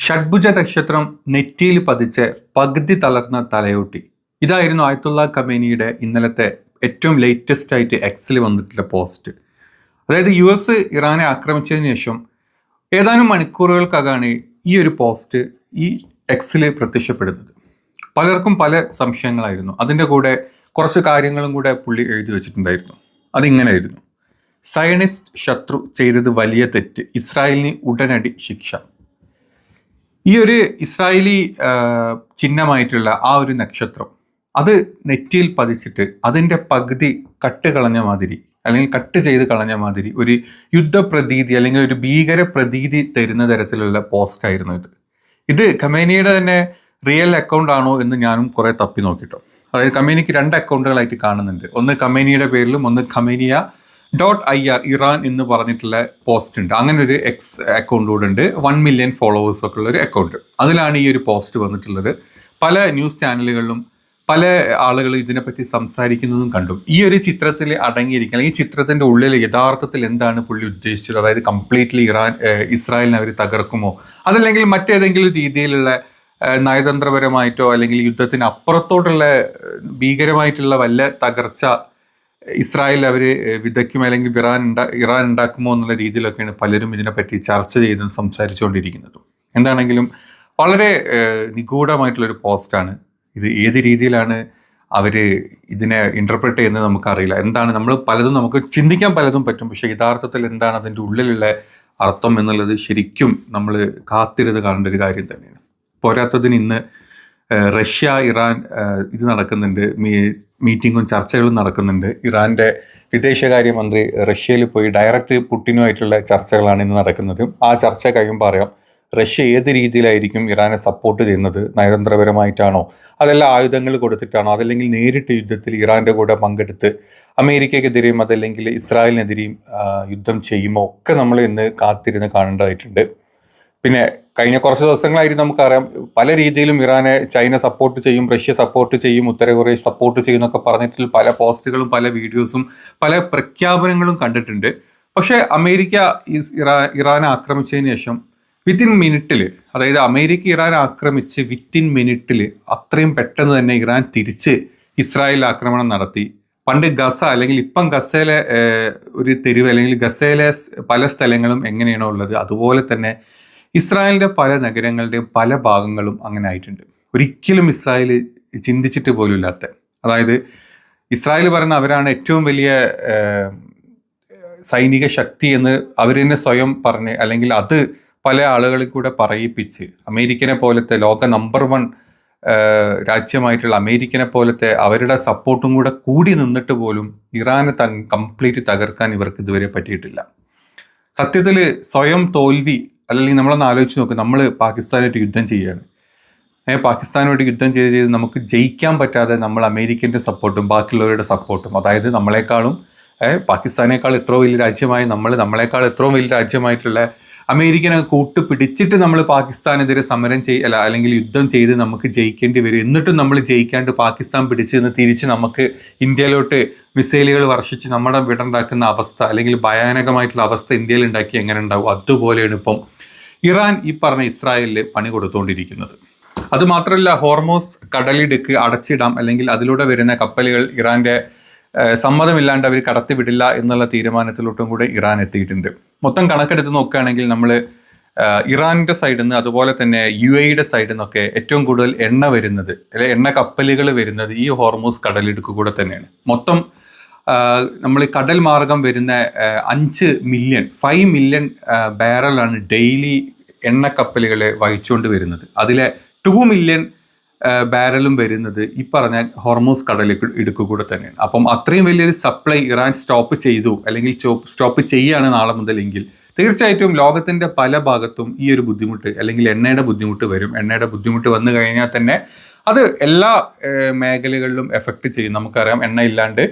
ഷഡ്ഭുജ നക്ഷത്രം നെറ്റിയിൽ പതിച്ച് പകുതി തളർന്ന തലയോട്ടി. ഇതായിരുന്നു ആയത്തുള്ള ഖമേനിയുടെ ഇന്നലത്തെ ഏറ്റവും ലേറ്റസ്റ്റ് ആയിട്ട് എക്സിൽ വന്നിട്ടുള്ള പോസ്റ്റ്. അതായത് US ഇറാനെ ആക്രമിച്ചതിന് ശേഷം ഏതാനും മണിക്കൂറുകൾക്കകമാണ് ഈ ഒരു പോസ്റ്റ് ഈ എക്സിൽ പ്രത്യക്ഷപ്പെടുന്നത്. പലർക്കും പല സംശയങ്ങളായിരുന്നു. അതിൻ്റെ കൂടെ കുറച്ച് കാര്യങ്ങളും കൂടെ പുള്ളി എഴുതി വെച്ചിട്ടുണ്ടായിരുന്നു. അതിങ്ങനെയായിരുന്നു: സയനിസ്റ്റ് ശത്രു ചെയ്തത് വലിയ തെറ്റ്, ഇസ്രായേലിന് ഉടനടി ശിക്ഷ. ഈ ഒരു ഇസ്രായേലി ചിഹ്നമായിട്ടുള്ള ആ ഒരു നക്ഷത്രം അത് നെറ്റിയിൽ പതിച്ചിട്ട് അതിൻ്റെ പകുതി കട്ട് കളഞ്ഞ മാതിരി അല്ലെങ്കിൽ കട്ട് ചെയ്ത് കളഞ്ഞ മാതിരി ഒരു യുദ്ധപ്രതീതി അല്ലെങ്കിൽ ഒരു ഭീകര പ്രതീതി തരുന്ന തരത്തിലുള്ള പോസ്റ്റായിരുന്നു ഇത് ഖമേനിയുടെ തന്നെ റിയൽ അക്കൗണ്ട് ആണോ എന്ന് ഞാനും കുറെ തപ്പി നോക്കിട്ടോ. അതായത് ഖമേനിക്ക് 2 അക്കൗണ്ടുകളായിട്ട് കാണുന്നുണ്ട്. ഒന്ന് ഖമേനിയുടെ പേരിലും ഒന്ന് ഖമേനിയ.IR ഇറാൻ എന്ന് പറഞ്ഞിട്ടുള്ള പോസ്റ്റ് ഉണ്ട്. അങ്ങനെ ഒരു എക്സ് അക്കൗണ്ട് കൂടെ ഉണ്ട്. 1 മില്യൺ ഫോളോവേഴ്സ് ഒക്കെ ഉള്ള ഒരു അക്കൗണ്ട്. അതിലാണ് ഈ ഒരു പോസ്റ്റ് വന്നിട്ടുള്ളത്. പല ന്യൂസ് ചാനലുകളിലും പല ആളുകൾ ഇതിനെപ്പറ്റി സംസാരിക്കുന്നതും കണ്ടു. ഈ ഒരു ചിത്രത്തിൽ അടങ്ങിയിരിക്കുന്ന ഈ ചിത്രത്തിന്റെ ഉള്ളിൽ യഥാർത്ഥത്തിൽ എന്താണ് പുള്ളി ഉദ്ദേശിച്ചത്? അതായത് കംപ്ലീറ്റ്ലി ഇസ്രായേലിനെ അവർ തകർക്കുമോ, അതല്ലെങ്കിൽ മറ്റേതെങ്കിലും രീതിയിലുള്ള നയതന്ത്രപരമായിട്ടോ അല്ലെങ്കിൽ യുദ്ധത്തിന് അപ്പുറത്തോട്ടുള്ള ഭീകരമായിട്ടുള്ള വല്ല തകർച്ച ഇസ്രായേൽ അവർ വിതയ്ക്കും അല്ലെങ്കിൽ ഇറാൻ ഉണ്ടാക്കുമോ എന്നുള്ള രീതിയിലൊക്കെയാണ് പലരും ഇതിനെപ്പറ്റി ചർച്ച ചെയ്തും സംസാരിച്ചുകൊണ്ടിരിക്കുന്നതും. എന്താണെങ്കിലും വളരെ നിഗൂഢമായിട്ടുള്ളൊരു പോസ്റ്റാണ് ഇത്. ഏത് രീതിയിലാണ് അവർ ഇതിനെ ഇൻ്റർപ്രറ്റ് ചെയ്യുന്നത് നമുക്കറിയില്ല. എന്താണ് നമ്മൾ പലതും നമുക്ക് ചിന്തിക്കാൻ പലതും പറ്റും, പക്ഷേ യഥാർത്ഥത്തിൽ എന്താണ് അതിൻ്റെ ഉള്ളിലുള്ള അർത്ഥം എന്നുള്ളത് ശരിക്കും നമ്മൾ കാത്തിരുന്ന് കാണേണ്ട ഒരു കാര്യം തന്നെയാണ്. പോരാത്തതിന് ഇന്ന് റഷ്യ ഇറാൻ ഇത് നടക്കുന്നുണ്ട്, മീറ്റിങ്ങും ചർച്ചകളും നടക്കുന്നുണ്ട്. ഇറാൻ്റെ വിദേശകാര്യമന്ത്രി റഷ്യയിൽ പോയി ഡയറക്റ്റ് പുടിനുമായിട്ടുള്ള ചർച്ചകളാണ് ഇന്ന് നടക്കുന്നത്. ആ ചർച്ച കഴിയുമ്പോൾ അറിയാം റഷ്യ ഏത് രീതിയിലായിരിക്കും ഇറാനെ സപ്പോർട്ട് ചെയ്യുന്നത്. നയതന്ത്രപരമായിട്ടാണോ, അതെല്ലാം ആയുധങ്ങൾ കൊടുത്തിട്ടാണോ, അതല്ലെങ്കിൽ നേരിട്ട് യുദ്ധത്തിൽ ഇറാൻ്റെ കൂടെ പങ്കെടുത്ത് അമേരിക്കക്കെതിരെയും അതല്ലെങ്കിൽ ഇസ്രായേലിനെതിരെയും യുദ്ധം ചെയ്യുമോ ഒക്കെ നമ്മൾ ഇന്ന് കാത്തിരുന്ന് കാണേണ്ടതായിട്ടുണ്ട്. പിന്നെ കഴിഞ്ഞ കുറച്ച് ദിവസങ്ങളായിട്ട് നമുക്കറിയാം പല രീതിയിലും ഇറാനെ ചൈന സപ്പോർട്ട് ചെയ്യും, റഷ്യ സപ്പോർട്ട് ചെയ്യും, ഉത്തര കൊറിയ സപ്പോർട്ട് ചെയ്യും എന്നൊക്കെ പറഞ്ഞിട്ട് പല പോസ്റ്റുകളും പല വീഡിയോസും പല പ്രഖ്യാപനങ്ങളും കണ്ടിട്ടുണ്ട്. പക്ഷേ അമേരിക്ക ഇറാനെ ആക്രമിച്ചതിന് ശേഷം വിത്തിൻ മിനിറ്റിൽ, അതായത് അമേരിക്ക ഇറാനെ ആക്രമിച്ച് വിത്തിൻ മിനിറ്റിൽ അത്രയും പെട്ടെന്ന് തന്നെ ഇറാൻ തിരിച്ച് ഇസ്രായേൽ ആക്രമണം നടത്തി. പണ്ട് ഗസ അല്ലെങ്കിൽ ഇപ്പം ഗസയിലെ ഒരു തെരുവ് അല്ലെങ്കിൽ ഗസയിലെ പല സ്ഥലങ്ങളും എങ്ങനെയാണോ ഉള്ളത് അതുപോലെ തന്നെ ഇസ്രായേലിൻ്റെ പല നഗരങ്ങളുടെയും പല ഭാഗങ്ങളും അങ്ങനെ ആയിട്ടുണ്ട്. ഒരിക്കലും ഇസ്രായേൽ ചിന്തിച്ചിട്ട് പോലും ഇല്ലാത്ത, അതായത് ഇസ്രായേൽ പറയുന്ന അവരാണ് ഏറ്റവും വലിയ സൈനിക ശക്തി എന്ന് അവർ തന്നെ സ്വയം പറഞ്ഞ് അല്ലെങ്കിൽ അത് പല ആളുകളിൽ കൂടെ പറയിപ്പിച്ച് അമേരിക്കനെ പോലത്തെ ലോക നമ്പർ 1 രാജ്യമായിട്ടുള്ള അമേരിക്കനെ പോലത്തെ അവരുടെ സപ്പോർട്ടും കൂടി നിന്നിട്ട് പോലും ഇറാനെ കംപ്ലീറ്റ് തകർക്കാൻ ഇവർക്ക് ഇതുവരെ പറ്റിയിട്ടില്ല. സത്യത്തിൽ സ്വയം തോൽവി, അല്ലെങ്കിൽ നമ്മളൊന്ന് ആലോചിച്ച് നോക്കും, നമ്മൾ പാകിസ്ഥാനായിട്ട് യുദ്ധം ചെയ്യുകയാണ്. പാകിസ്ഥാനുമായിട്ട് യുദ്ധം ചെയ്ത് നമുക്ക് ജയിക്കാൻ പറ്റാതെ നമ്മൾ അമേരിക്കൻ്റെ സപ്പോർട്ടും ബാക്കിയുള്ളവരുടെ സപ്പോർട്ടും, അതായത് നമ്മളെക്കാളും പാകിസ്ഥാനേക്കാൾ എത്രയോ വലിയ രാജ്യമായി നമ്മളെക്കാൾ എത്രയോ വലിയ രാജ്യമായിട്ടുള്ള അമേരിക്കനെ കൂട്ടുപിടിച്ചിട്ട് നമ്മൾ പാകിസ്ഥാനെതിരെ സമരം അല്ലെങ്കിൽ യുദ്ധം ചെയ്ത് നമുക്ക് ജയിക്കേണ്ടി വരും. എന്നിട്ടും നമ്മൾ ജയിക്കാണ്ട് പാകിസ്ഥാൻ പിടിച്ച് നിന്ന് തിരിച്ച് നമുക്ക് ഇന്ത്യയിലോട്ട് മിസൈലുകൾ വർഷിച്ച് നമ്മുടെ വിടണ്ടാക്കുന്ന അവസ്ഥ അല്ലെങ്കിൽ ഭയാനകമായിട്ടുള്ള അവസ്ഥ ഇന്ത്യയിൽ ഉണ്ടാക്കി എങ്ങനെ ഉണ്ടാവും? അതുപോലെയാണ് ഇപ്പം ഇറാൻ ഈ പറഞ്ഞ ഇസ്രായേലിൽ പണി കൊടുത്തുകൊണ്ടിരിക്കുന്നത്. അതുമാത്രമല്ല, ഹോർമോസ് കടലിടുക്ക് അടച്ചിടാം അല്ലെങ്കിൽ അതിലൂടെ വരുന്ന കപ്പലുകൾ ഇറാൻ്റെ സമ്മതമില്ലാണ്ട് അവർ കടത്തിവിടില്ല എന്നുള്ള തീരുമാനത്തിലോട്ടും കൂടെ ഇറാൻ എത്തിയിട്ടുണ്ട്. മൊത്തം കണക്കെടുത്ത് നോക്കുകയാണെങ്കിൽ നമ്മൾ ഇറാനിൻ്റെ സൈഡിൽ നിന്ന് അതുപോലെ തന്നെ UAEയുടെ സൈഡിൽ നിന്നൊക്കെ ഏറ്റവും കൂടുതൽ എണ്ണ വരുന്നത് അല്ലെങ്കിൽ എണ്ണ കപ്പലുകൾ വരുന്നത് ഈ ഹോർമോസ് കടലിടുക്ക് കൂടെ തന്നെയാണ്. മൊത്തം നമ്മൾ കടൽ മാർഗം വരുന്ന 5 മില്യൺ ബാരലാണ് ഡെയിലി എണ്ണ കപ്പലുകൾ വഹിച്ചുകൊണ്ട് വരുന്നത്. അതിലെ 2 മില്യൺ ബാരലും വരുന്നത് ഈ പറഞ്ഞ ഹോർമോസ് കടലിടുക്ക് കൂടെ തന്നെയാണ്. അപ്പം അത്രയും വലിയൊരു സപ്ലൈ ഇറാൻ സ്റ്റോപ്പ് ചെയ്തു അല്ലെങ്കിൽ സ്റ്റോപ്പ് ചെയ്യുകയാണ് നാളെ മുതലെങ്കിൽ തീർച്ചയായിട്ടും ലോകത്തിൻ്റെ പല ഭാഗത്തും ഈ ഒരു ബുദ്ധിമുട്ട് അല്ലെങ്കിൽ എണ്ണയുടെ ബുദ്ധിമുട്ട് വരും. എണ്ണയുടെ ബുദ്ധിമുട്ട് വന്നു കഴിഞ്ഞാൽ തന്നെ അത് എല്ലാ മേഖലകളിലും എഫക്റ്റ് ചെയ്യും. നമുക്കറിയാം എണ്ണ ഇല്ലാണ്ട്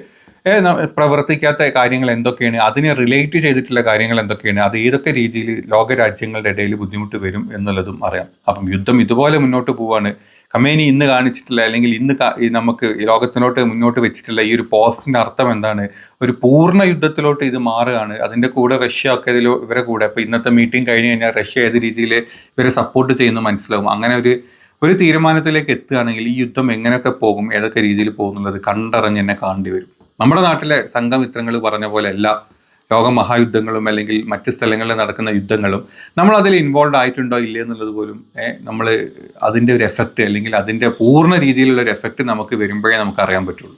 പ്രവർത്തിക്കാത്ത കാര്യങ്ങൾ എന്തൊക്കെയാണ്, അതിനെ റിലേറ്റ് ചെയ്തിട്ടുള്ള കാര്യങ്ങൾ എന്തൊക്കെയാണ്, അത് ഏതൊക്കെ രീതിയിൽ ലോകരാജ്യങ്ങളുടെ ഇടയിൽ ബുദ്ധിമുട്ട് വരും എന്നുള്ളതും അറിയാം. അപ്പം യുദ്ധം ഇതുപോലെ മുന്നോട്ട് പോവാണ്. ഖമേനി ഇന്ന് കാണിച്ചിട്ടില്ല, അല്ലെങ്കിൽ ഇന്ന് ഈ നമുക്ക് ഈ ലോകത്തിലോട്ട് മുന്നോട്ട് വെച്ചിട്ടുള്ള ഈ ഒരു പോസ്റ്റിന്റെ അർത്ഥം എന്താണ്? ഒരു പൂർണ്ണ യുദ്ധത്തിലോട്ട് ഇത് മാറുകയാണ്. അതിന്റെ കൂടെ റഷ്യ ഒക്കെ ഇവരെ കൂടെ ഇപ്പൊ ഇന്നത്തെ മീറ്റിംഗ് കഴിഞ്ഞ് കഴിഞ്ഞാൽ റഷ്യ ഏത് രീതിയിൽ ഇവരെ സപ്പോർട്ട് ചെയ്യുന്നു മനസ്സിലാവും. അങ്ങനെ ഒരു തീരുമാനത്തിലേക്ക് എത്തുകയാണെങ്കിൽ ഈ യുദ്ധം എങ്ങനെയൊക്കെ പോകും, ഏതൊക്കെ രീതിയിൽ പോകുന്നുള്ളത് കണ്ടറിഞ്ഞ് തന്നെ കാണേണ്ടി വരും. നമ്മുടെ നാട്ടിലെ സംഘമിത്രങ്ങൾ പറഞ്ഞ പോലെ എല്ലാ ലോക മഹായുദ്ധങ്ങളും അല്ലെങ്കിൽ മറ്റ് സ്ഥലങ്ങളിൽ നടക്കുന്ന യുദ്ധങ്ങളും നമ്മൾ അതിൽ ഇൻവോൾവ് ആയിട്ടുണ്ടോ ഇല്ലേ എന്നുള്ളത് പോലും നമ്മൾ അതിൻ്റെ ഒരു എഫക്റ്റ് അല്ലെങ്കിൽ അതിൻ്റെ പൂർണ്ണ രീതിയിലുള്ള ഒരു എഫക്റ്റ് നമുക്ക് വരുമ്പോഴേ നമുക്ക് അറിയാൻ പറ്റുള്ളൂ.